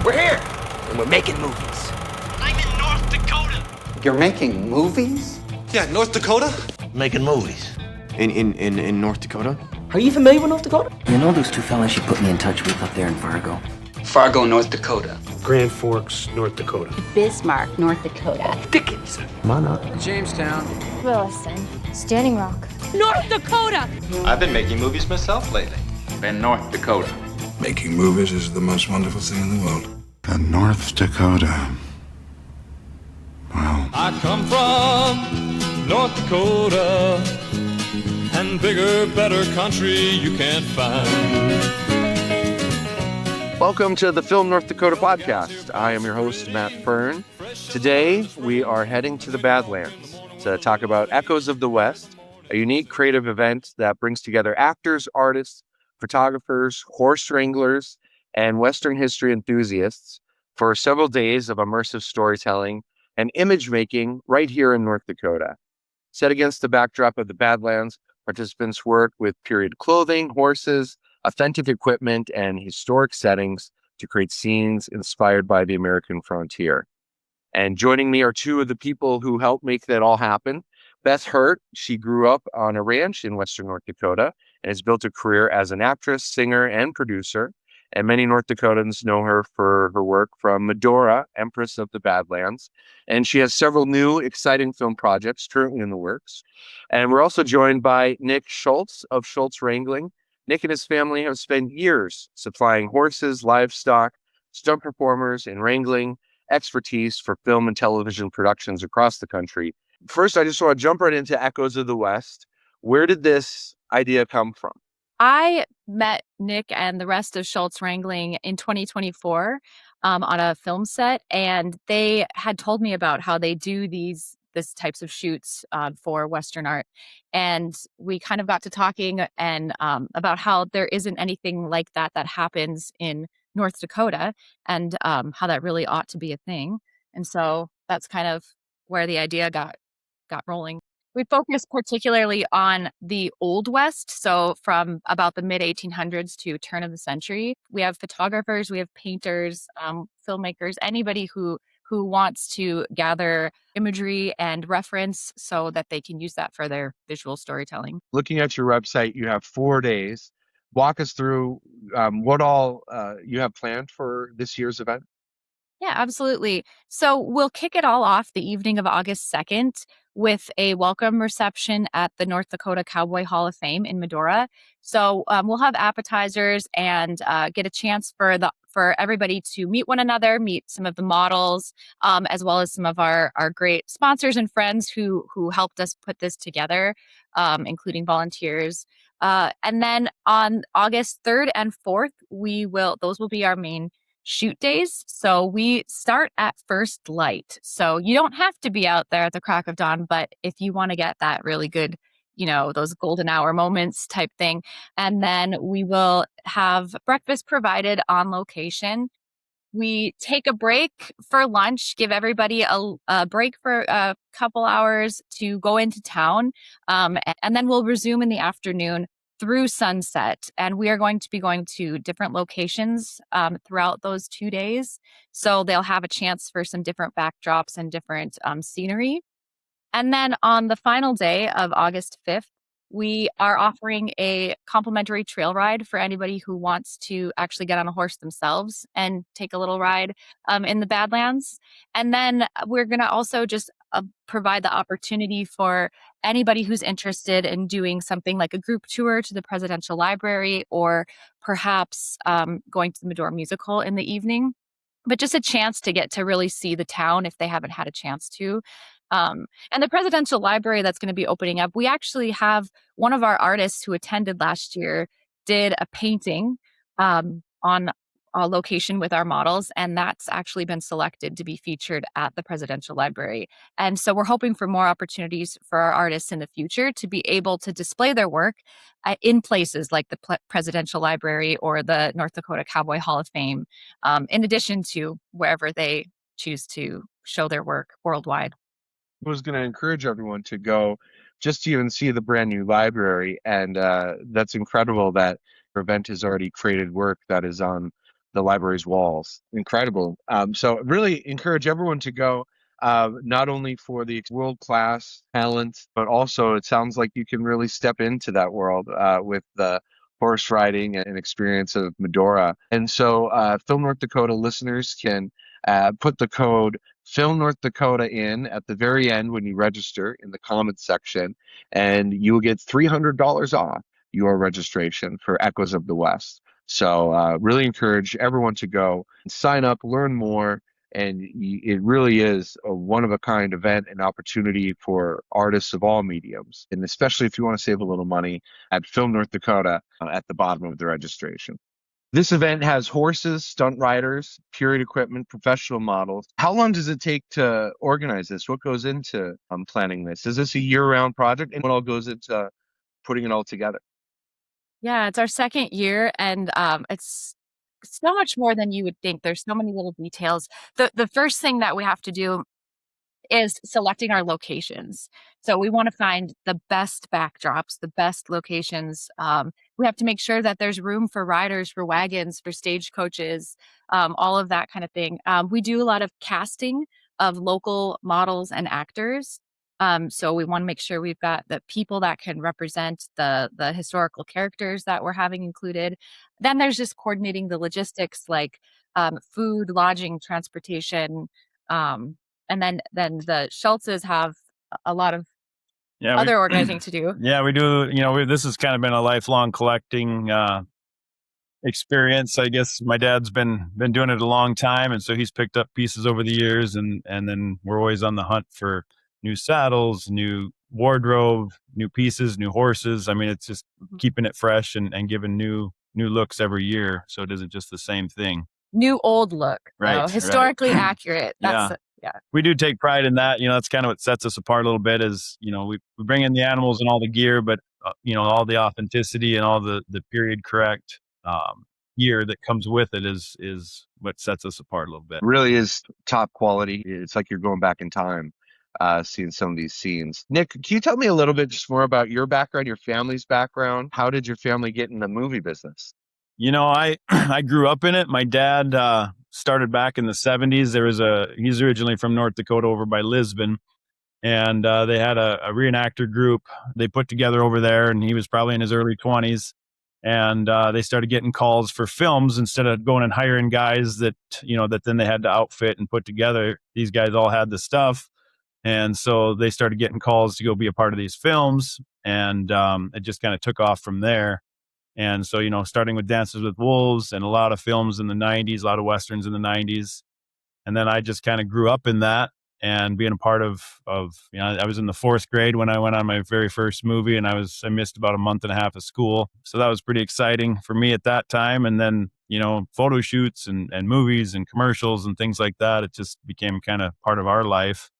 We're here, and we're making movies. I'm in North Dakota. You're making movies? Yeah, North Dakota? Making movies. In North Dakota? Are you familiar with North Dakota? You know those two fellas you put me in touch with up there in Fargo? Fargo, North Dakota. Grand Forks, North Dakota. Bismarck, North Dakota. Dickens. Monarch. Jamestown. Williston. Standing Rock. North Dakota! I've been making movies myself lately. In North Dakota. Making movies is the most wonderful thing in the world. And North Dakota. Well. I come from North Dakota, and bigger, better country you can't find. Welcome to the Film North Dakota Podcast. I am your host, Matt Fern. Today, we are heading to the Badlands to talk about Echoes of the West, a unique creative event that brings together actors, artists, photographers, horse wranglers, and Western history enthusiasts for several days of immersive storytelling and image making right here in North Dakota. Set against the backdrop of the Badlands, participants work with period clothing, horses, authentic equipment, and historic settings to create scenes inspired by the American frontier. And joining me are two of the people who helped make that all happen. Beth Hurt, she grew up on a ranch in western North Dakota and has built a career as an actress, singer, and producer. And many North Dakotans know her for her work from Medora, Empress of the Badlands. And she has several new, exciting film projects currently in the works. And we're also joined by Nick Schultz of Schultz Wrangling. Nick and his family have spent years supplying horses, livestock, stunt performers, and wrangling expertise for film and television productions across the country. First, I just want to jump right into Echoes of the West. Where did this idea come from? I met Nick and the rest of Schultz Wrangling in 2024 on a film set, and they had told me about how they do this types of shoots for Western art. And we kind of got to talking and about how there isn't anything like that happens in North Dakota, and how that really ought to be a thing. And so that's kind of where the idea got rolling. We focus particularly on the Old West, so from about the mid-1800s to turn of the century. We have photographers, we have painters, filmmakers, anybody who wants to gather imagery and reference so that they can use that for their visual storytelling. Looking at your website, you have 4 days. Walk us through what all you have planned for this year's event. Yeah, absolutely. So we'll kick it all off the evening of August 2nd with a welcome reception at the North Dakota Cowboy Hall of Fame in Medora. So we'll have appetizers and get a chance for everybody to meet one another, meet some of the models, as well as some of our great sponsors and friends who helped us put this together, including volunteers. And then on August 3rd and 4th, those will be our main shoot days. So we start at first light. So you don't have to be out there at the crack of dawn, but if you want to get that really good, those golden hour moments type thing. And then we will have breakfast provided on location. We take a break for lunch, give everybody a break for a couple hours to go into town. And then we'll resume in the afternoon through sunset. And we are going to be going to different locations throughout those 2 days. So they'll have a chance for some different backdrops and different scenery. And then on the final day of August 5th, we are offering a complimentary trail ride for anybody who wants to actually get on a horse themselves and take a little ride in the Badlands. And then we're going to also just provide the opportunity for anybody who's interested in doing something like a group tour to the Presidential Library, or perhaps going to the Medora Musical in the evening. But just a chance to get to really see the town if they haven't had a chance to. And the Presidential Library that's going to be opening up, we actually have one of our artists who attended last year did a painting on a location with our models, and that's actually been selected to be featured at the Presidential Library. And so we're hoping for more opportunities for our artists in the future to be able to display their work in places like the Presidential Library or the North Dakota Cowboy Hall of Fame, in addition to wherever they choose to show their work worldwide. I was going to encourage everyone to go just to even see the brand new library. And that's incredible that your event has already created work that is on the library's walls. Incredible. So really encourage everyone to go, not only for the world-class talent, but also it sounds like you can really step into that world with the horse riding and experience of Medora. And so Film North Dakota listeners can put the code Film North Dakota in at the very end when you register in the comments section, and you will get $300 off your registration for Echoes of the West. So really encourage everyone to go and sign up, learn more, and it really is a one-of-a-kind event and opportunity for artists of all mediums, and especially if you want to save a little money at Film North Dakota at the bottom of the registration. This event has horses, stunt riders, period equipment, professional models. How long does it take to organize this? What goes into planning this? Is this a year-round project? And what all goes into putting it all together? Yeah, it's our second year, and it's so much more than you would think. There's so many little details. The first thing that we have to do is selecting our locations. So we want to find the best backdrops, the best locations. We have to make sure that there's room for riders, for wagons, for stagecoaches, all of that kind of thing. We do a lot of casting of local models and actors. So we want to make sure we've got the people that can represent the historical characters that we're having included. Then there's just coordinating the logistics, like food, lodging, transportation. And then the Schultzes have a lot of other organizing to do. Yeah, we do. This has kind of been a lifelong collecting experience. I guess my dad's been doing it a long time, and so he's picked up pieces over the years, and then we're always on the hunt for new saddles, new wardrobe, new pieces, new horses. I mean, it's just keeping it fresh and giving new looks every year, so it isn't just the same thing. New old look, right? Historically accurate. That's yeah. We do take pride in that. That's kind of what sets us apart a little bit. Is we bring in the animals and all the gear, but all the authenticity and all the period correct gear that comes with it is what sets us apart a little bit. It really is top quality. It's like you're going back in time, seeing some of these scenes. Nick, can you tell me a little bit just more about your background, your family's background? How did your family get in the movie business? I grew up in it. My dad started back in the 70s. He's originally from North Dakota over by Lisbon, and they had a reenactor group they put together over there, and he was probably in his early 20s. And they started getting calls for films instead of going and hiring guys that then they had to outfit and put together. These guys all had the stuff. And so they started getting calls to go be a part of these films. And it just kind of took off from there. And so, starting with Dances with Wolves and a lot of films in the 90s, a lot of Westerns in the 90s. And then I just kind of grew up in that and being a part of I was in the 4th grade when I went on my very first movie, and I missed about a month and a half of school. So that was pretty exciting for me at that time. And then, photo shoots and movies and commercials and things like that. It just became kind of part of our life.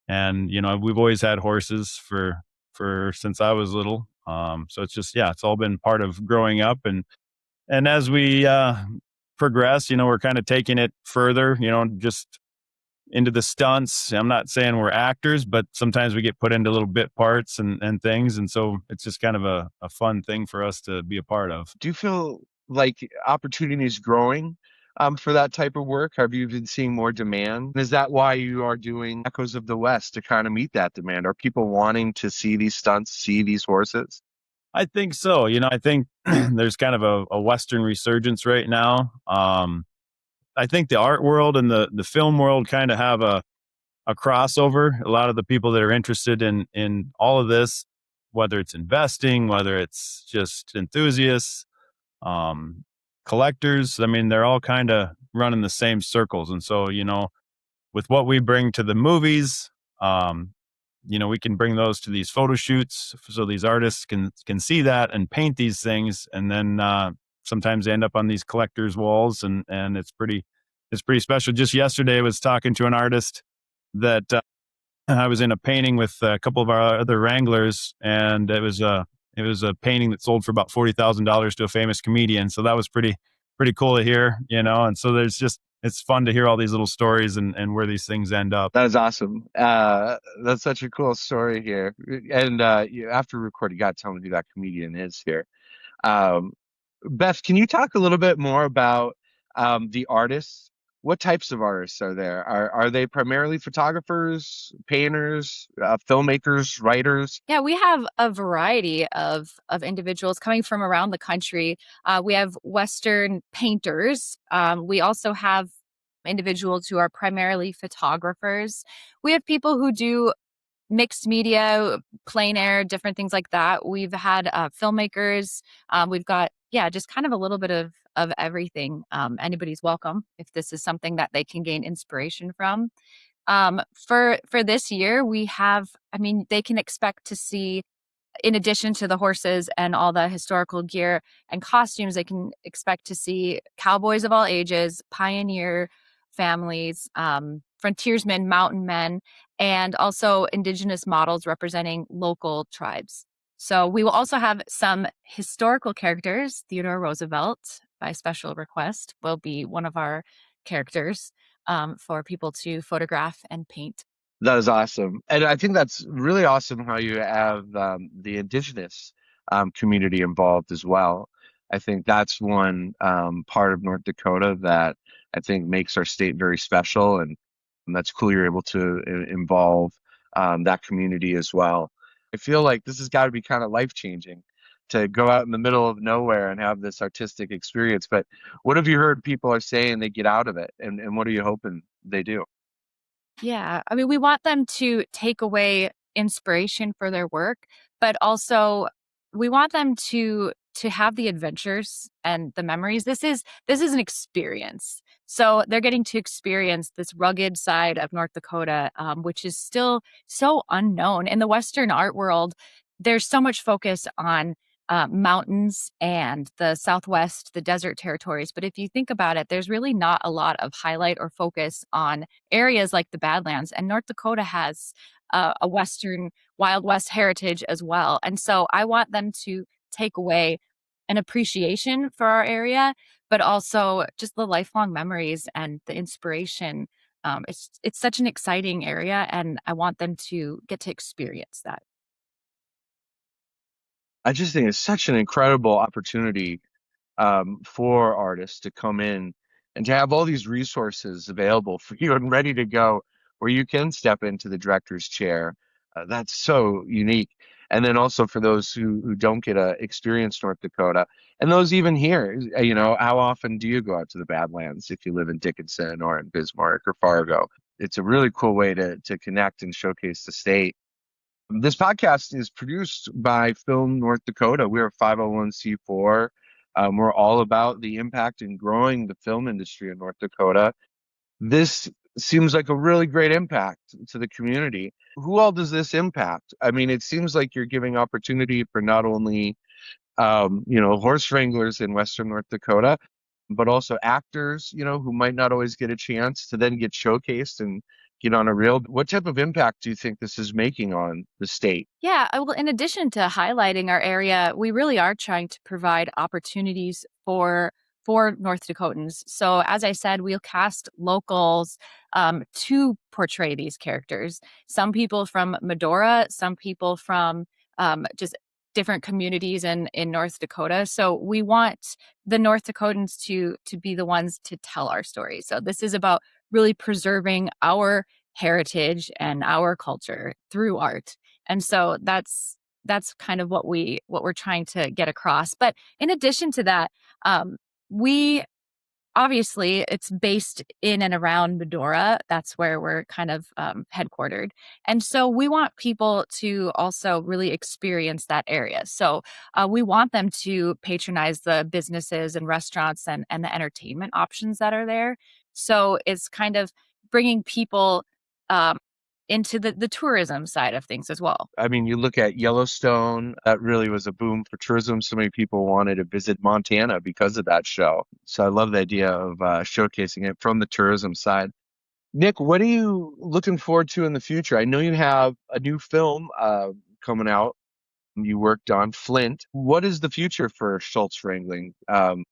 And, we've always had horses for since I was little. So it's just, it's all been part of growing up. And as we progress, we're kind of taking it further, just into the stunts. I'm not saying we're actors, but sometimes we get put into little bit parts and things. And so it's just kind of a fun thing for us to be a part of. Do you feel like opportunity is growing for that type of work? Have you been seeing more demand? Is that why you are doing Echoes of the West, to kind of meet that demand? Are people wanting to see these stunts, see these horses? I think so. I think there's kind of a Western resurgence right now. I think the art world and the film world kind of have a crossover. A lot of the people that are interested in all of this, whether it's investing, whether it's just enthusiasts, collectors, I mean, they're all kind of running the same circles. And so, with what we bring to the movies, we can bring those to these photo shoots so these artists can see that and paint these things. And then sometimes they end up on these collectors' walls, and it's pretty special. Just yesterday, I was talking to an artist that I was in a painting with a couple of our other wranglers, and it was a painting that sold for about $40,000 to a famous comedian. So that was pretty cool to hear, And so it's fun to hear all these little stories and where these things end up. That is awesome. That's such a cool story here. And after recording, you got to tell me who that comedian is here. Beth, can you talk a little bit more about the artists. What types of artists are there? Are they primarily photographers, painters, filmmakers, writers? Yeah, we have a variety of individuals coming from around the country. We have Western painters. We also have individuals who are primarily photographers. We have people who do mixed media, plein air, different things like that. We've had filmmakers. We've got, just kind of a little bit of everything. Anybody's welcome if this is something that they can gain inspiration from. For this year, we have, they can expect to see, in addition to the horses and all the historical gear and costumes, they can expect to see cowboys of all ages, pioneer families, frontiersmen, mountain men, and also indigenous models representing local tribes. So we will also have some historical characters. Theodore Roosevelt, by special request, will be one of our characters for people to photograph and paint. That is awesome. And I think that's really awesome how you have the indigenous community involved as well. I think that's one part of North Dakota that I think makes our state very special. And that's cool you're able to involve that community as well. I feel like this has got to be kind of life-changing to go out in the middle of nowhere and have this artistic experience. But what have you heard people are saying they get out of it? And what are you hoping they do? Yeah, we want them to take away inspiration for their work, but also we want them to have the adventures and the memories. This is an experience. So they're getting to experience this rugged side of North Dakota, which is still so unknown. In the Western art world, there's so much focus on mountains and the Southwest, the desert territories. But if you think about it, there's really not a lot of highlight or focus on areas like the Badlands. And North Dakota has a Western Wild West heritage as well. And so I want them to take away an appreciation for our area, but also just the lifelong memories and the inspiration. It's such an exciting area, and I want them to get to experience that. I just think it's such an incredible opportunity for artists to come in and to have all these resources available for you and ready to go, where you can step into the director's chair. That's so unique. And then also for those who don't get to experience North Dakota, and those even here, how often do you go out to the Badlands if you live in Dickinson or in Bismarck or Fargo? It's a really cool way to connect and showcase the state. This podcast is produced by Film North Dakota. We're a 501c4. We're all about the impact in growing the film industry in North Dakota. This seems like a really great impact to the community. Who all does this impact? It seems like you're giving opportunity for not only, horse wranglers in Western North Dakota, but also actors, who might not always get a chance to then get showcased and get on a reel. What type of impact do you think this is making on the state? Yeah, well, in addition to highlighting our area, we really are trying to provide opportunities for North Dakotans. So as I said, we'll cast locals to portray these characters. Some people from Medora, some people from just different communities in North Dakota. So we want the North Dakotans to be the ones to tell our story. So this is about really preserving our heritage and our culture through art. And so that's kind of what we're trying to get across. But in addition to that, we obviously it's based in and around Medora. That's where we're kind of headquartered. And so we want people to also really experience that area. So we want them to patronize the businesses and restaurants and the entertainment options that are there. So it's kind of bringing people into the tourism side of things as well. You look at Yellowstone, that really was a boom for tourism. So many people wanted to visit Montana because of that show. So I love the idea of showcasing it from the tourism side. Nick, what are you looking forward to in the future? I know you have a new film coming out. You worked on Flint. What is the future for Schultz Wrangling? Can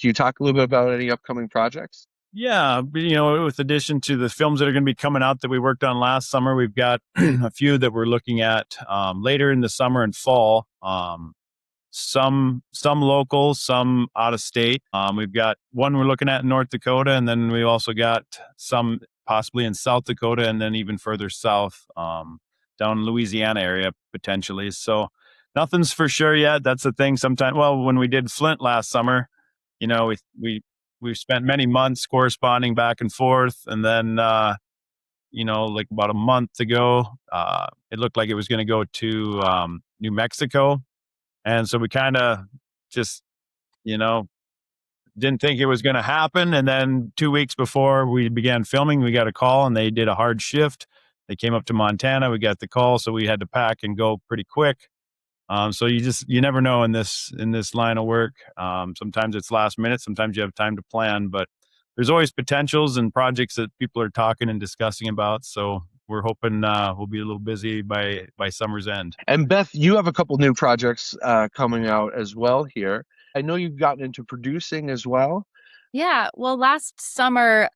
you talk a little bit about any upcoming projects? Yeah, with addition to the films that are going to be coming out that we worked on last summer, we've got a few that we're looking at later in the summer and fall. some local, some out of state. We've got one we're looking at in North Dakota, and then we also got some possibly in South Dakota, and then even further south, down in Louisiana area potentially. So nothing's for sure yet. That's the thing. Sometimes, well, when we did Flint last summer, you know, we spent many months corresponding back and forth, and then you know, like about a month ago, it looked like it was going to go to New Mexico. And so we kind of just, you know, didn't think it was going to happen. And then 2 weeks before we began filming, we got a call and they did a hard shift. They came up to Montana. We got the call, so we had to pack and go pretty quick. So you never know in this line of work. Sometimes it's last minute. Sometimes you have time to plan, but there's always potentials and projects that people are talking and discussing about. So we're hoping we'll be a little busy by summer's end. And Beth, you have a couple new projects coming out as well here. I know you've gotten into producing as well. Yeah, well, last summer,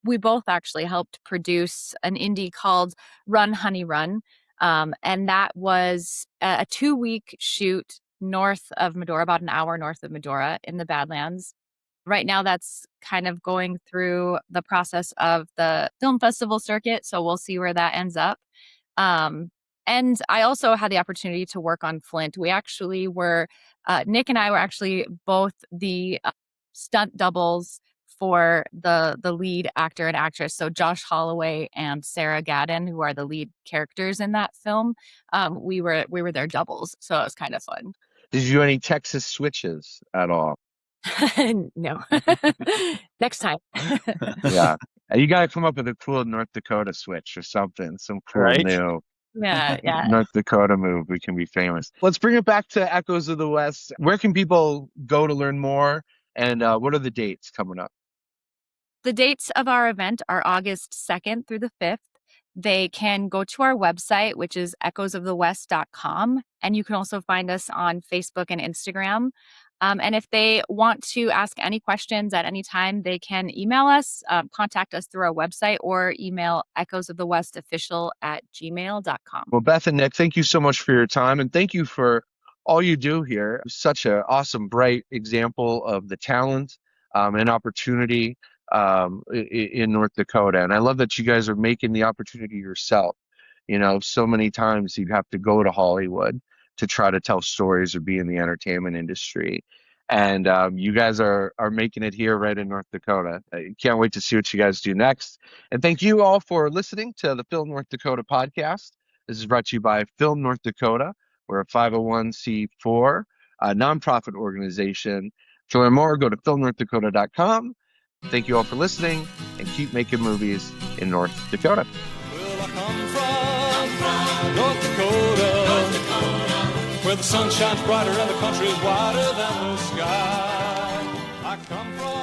we both actually helped produce an indie called Run, Honey, Run. And that was a 2-week shoot north of Medora, about an hour north of Medora in the Badlands. Right now, that's kind of going through the process of the film festival circuit, so we'll see where that ends up. And I also had the opportunity to work on Flint. We actually were, Nick and I were actually both the stunt doubles for the lead actor and actress. So Josh Holloway and Sarah Gadden, who are the lead characters in that film, we were their doubles, so it was kind of fun. Did you do any Texas switches at all? No. Next time. Yeah. You got to come up with a cool North Dakota switch or something. Some cool new North Dakota move. We can be famous. Let's bring it back to Echoes of the West. Where can people go to learn more? And what are the dates coming up? The dates of our event are August 2nd through the 5th. They can go to our website, which is echoesofthewest.com. And you can also find us on Facebook and Instagram. And if they want to ask any questions at any time, they can email us, contact us through our website, or email echoesofthewestofficial@gmail.com. Well, Beth and Nick, thank you so much for your time. And thank you for all you do here. Such an awesome, bright example of the talent and opportunity in North Dakota. And I love that you guys are making the opportunity yourself. You know, so many times you have to go to Hollywood to try to tell stories or be in the entertainment industry. And you guys are making it here right in North Dakota. I can't wait to see what you guys do next. And thank you all for listening to the Film North Dakota podcast. This is brought to you by Film North Dakota. We're a 501c4 nonprofit organization. To learn more, go to filmnorthdakota.com. Thank you all for listening, and keep making movies in North Dakota. Well, I come from North Dakota, where the sun shines brighter and the country's wider than the sky. I come from